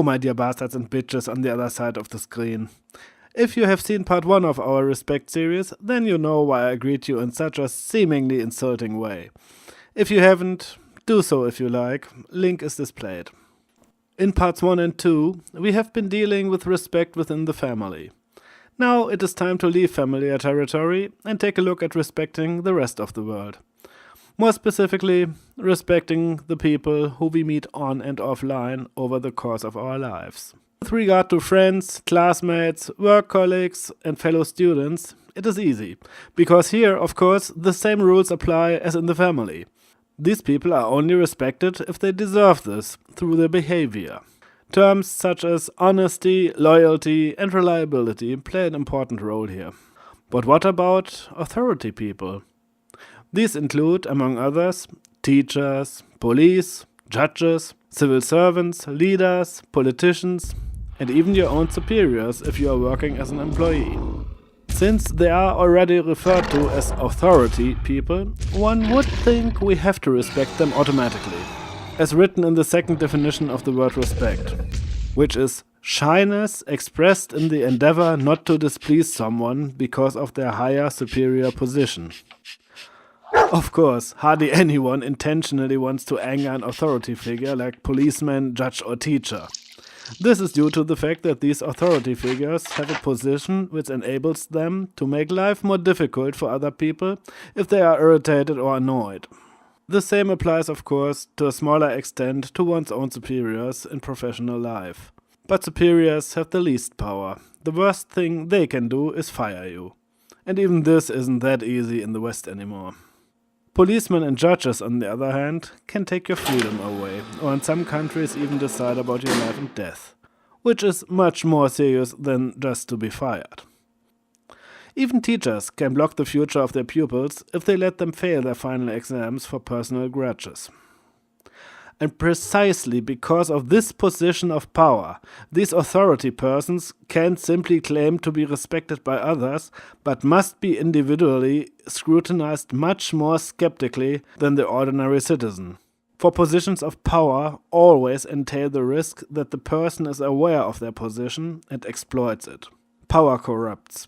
Hello, my dear bastards and bitches on the other side of the screen. If you have seen part 1 of our Respect series, then you know why I greet you in such a seemingly insulting way. If you haven't, do so if you like, link is displayed. In parts 1 and 2, we have been dealing with respect within the family. Now it is time to leave familiar territory and take a look at respecting the rest of the world. More specifically, respecting the people who we meet on and offline over the course of our lives. With regard to friends, classmates, work colleagues and fellow students, it is easy, because here, of course, the same rules apply as in the family. These people are only respected if they deserve this through their behavior. Terms such as honesty, loyalty and reliability play an important role here. But what about authority people? These include, among others, teachers, police, judges, civil servants, leaders, politicians, and even your own superiors if you are working as an employee. Since they are already referred to as authority people, one would think we have to respect them automatically, as written in the second definition of the word respect, which is shyness expressed in the endeavor not to displease someone because of their higher superior position. Of course, hardly anyone intentionally wants to anger an authority figure like policeman, judge or teacher. This is due to the fact that these authority figures have a position which enables them to make life more difficult for other people if they are irritated or annoyed. The same applies, of course, to a smaller extent to one's own superiors in professional life. But superiors have the least power. The worst thing they can do is fire you. And even this isn't that easy in the West anymore. Policemen and judges, on the other hand, can take your freedom away, or in some countries even decide about your life and death, which is much more serious than just to be fired. Even teachers can block the future of their pupils if they let them fail their final exams for personal grudges. And precisely because of this position of power, these authority persons can't simply claim to be respected by others, but must be individually scrutinized much more skeptically than the ordinary citizen. For positions of power always entail the risk that the person is aware of their position and exploits it. Power corrupts.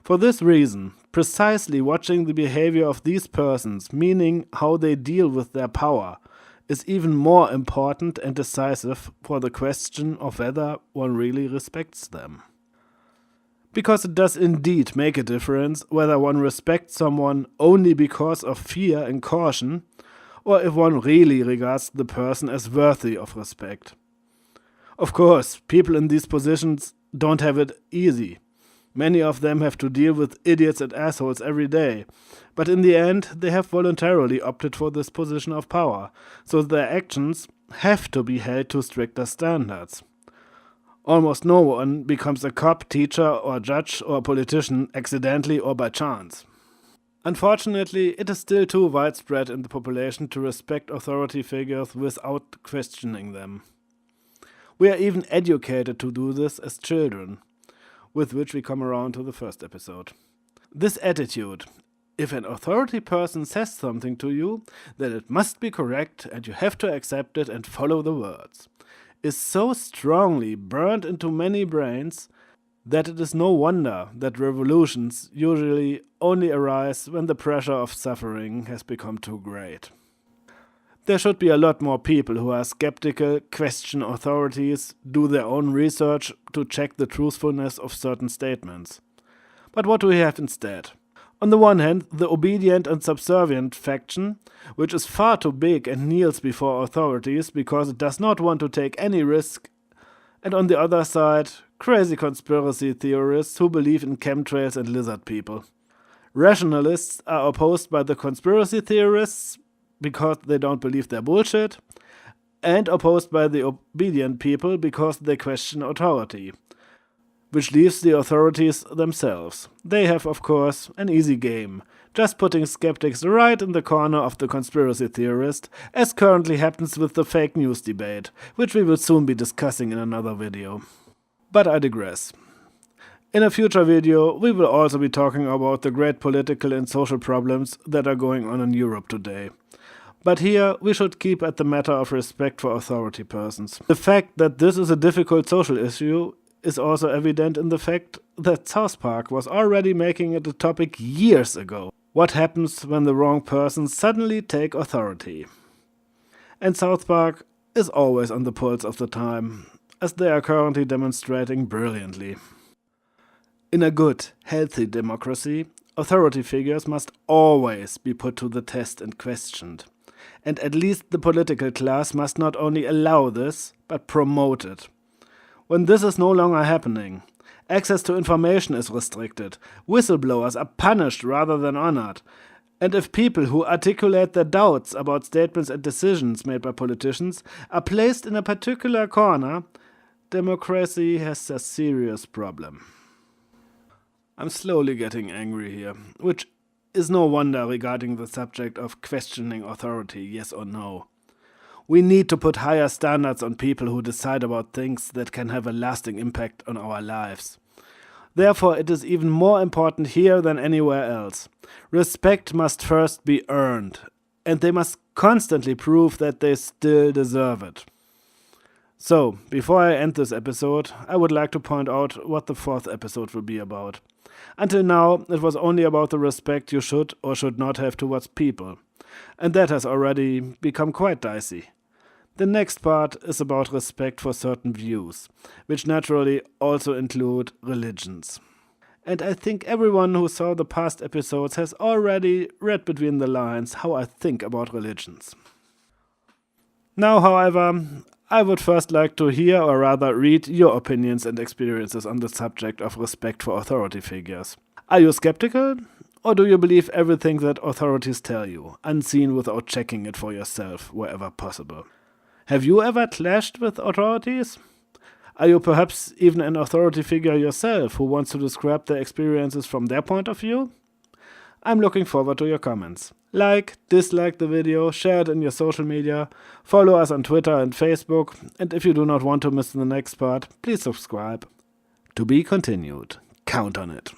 For this reason, precisely watching the behavior of these persons, meaning how they deal with their power, is even more important and decisive for the question of whether one really respects them. Because it does indeed make a difference whether one respects someone only because of fear and caution, or if one really regards the person as worthy of respect. Of course, people in these positions don't have it easy. Many of them have to deal with idiots and assholes every day, but in the end they have voluntarily opted for this position of power, so their actions have to be held to stricter standards. Almost no one becomes a cop, teacher or judge or politician accidentally or by chance. Unfortunately, it is still too widespread in the population to respect authority figures without questioning them. We are even educated to do this as children, with which we come around to the first episode. This attitude, if an authority person says something to you, then it must be correct and you have to accept it and follow the words, is so strongly burned into many brains that it is no wonder that revolutions usually only arise when the pressure of suffering has become too great. There should be a lot more people who are skeptical, question authorities, do their own research to check the truthfulness of certain statements. But what do we have instead? On the one hand, the obedient and subservient faction, which is far too big and kneels before authorities because it does not want to take any risk, and on the other side, crazy conspiracy theorists who believe in chemtrails and lizard people. Rationalists are opposed by the conspiracy theorists because they don't believe their bullshit, and opposed by the obedient people because they question authority, which leaves the authorities themselves. They have, of course, an easy game, just putting skeptics right in the corner of the conspiracy theorist, as currently happens with the fake news debate, which we will soon be discussing in another video. But I digress. In a future video, we will also be talking about the great political and social problems that are going on in Europe today. But here we should keep at the matter of respect for authority persons. The fact that this is a difficult social issue is also evident in the fact that South Park was already making it a topic years ago. What happens when the wrong persons suddenly take authority? And South Park is always on the pulse of the time, as they are currently demonstrating brilliantly. In a good, healthy democracy, authority figures must always be put to the test and questioned. And at least the political class must not only allow this, but promote it. When this is no longer happening, access to information is restricted, whistleblowers are punished rather than honored, and if people who articulate their doubts about statements and decisions made by politicians are placed in a particular corner, democracy has a serious problem. I'm slowly getting angry here, which is no wonder regarding the subject of questioning authority, yes or no. We need to put higher standards on people who decide about things that can have a lasting impact on our lives. Therefore, it is even more important here than anywhere else. Respect must first be earned, and they must constantly prove that they still deserve it. So, before I end this episode, I would like to point out what the fourth episode will be about. Until now, it was only about the respect you should or should not have towards people, and that has already become quite dicey. The next part is about respect for certain views, which naturally also include religions. And I think everyone who saw the past episodes has already read between the lines how I think about religions. Now, however, I would first like to hear or rather read your opinions and experiences on the subject of respect for authority figures. Are you skeptical? Or do you believe everything that authorities tell you, unseen without checking it for yourself wherever possible? Have you ever clashed with authorities? Are you perhaps even an authority figure yourself who wants to describe their experiences from their point of view? I'm looking forward to your comments. Like, dislike the video, share it in your social media, follow us on Twitter and Facebook, and if you do not want to miss the next part, please subscribe. To be continued. Count on it.